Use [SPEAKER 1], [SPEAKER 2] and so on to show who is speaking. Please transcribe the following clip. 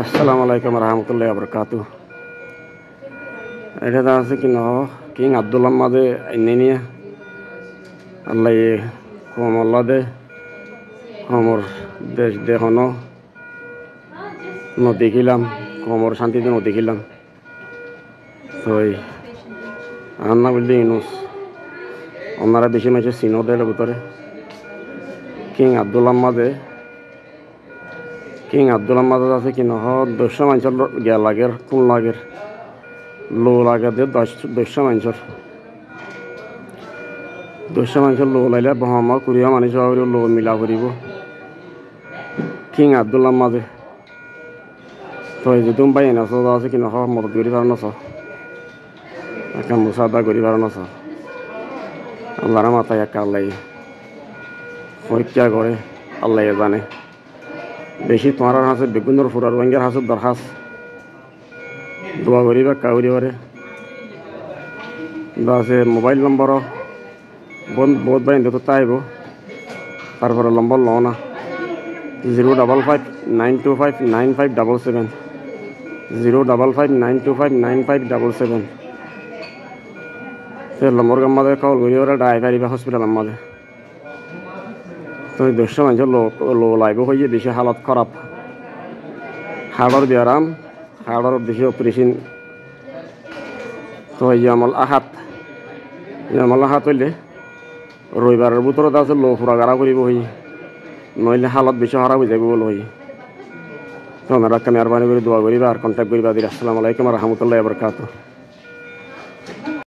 [SPEAKER 1] আসসালামু আলাইকুম রহমতুল্লাহ বরকাতু। এটা আছে কি কিং আব্দুল মাদে নিয়ে আল্লাহ কম আল্লাহ দে কমর দেশ দেখানো দেখিলাম কমর শান্তিতে দেখিলাম তো আন্না বললি ইনুস ওনারা বেশি মেশে সিনোদের ভিতরে কিং আব্দুল মাদে আছে কি দশ মানুষের গিয়া লাগের কোন লাগের লো লাগে দিয়ে 10 মানুষের লো লাইলে বহমা কুড়িয়া মানুষ লো মিলা করিব কিং আব্দুল মাদে তো এই যে তুমি পাই না আছে কি মদত করি পার নাছ একটা মুসাদা করি পার নাছ আল্লাহর মাথায় একটা আল্লাহ পরীক্ষা করে আল্লাহ জানে বেশি তোমার হাসে বেগুনের ফুরার রঙের হাসে দরখাস দোয়া করিবা কাউরি করে আছে মোবাইল নম্বর বহুত বাই তো তাইব তারপরে নম্বর লও না 055925957 055925957 সে নম্বর আমাদের কল করি ওরা ড্রাইভারি বা হসপিটাল আমাদের তো 10 মানুষের লো লাইব হয়ে বেশি হালত খারাপ হাড়র ব্যায়াম হাড়র বেশি অপারেশন তো এই আমল আহাত হইলে রবিবারের ভিতরত আছে লো ফুরাগারা করিব হই নইলে হালত বেশি খারাপ হয়ে যাবে বলে হই তো আমরা মেহরবানি করে দোয়া করিবা আর কন্ট্যাক্ট করিবা। আসসালামু আলাইকুম রহমতুল্লাহ বরকাতুহ।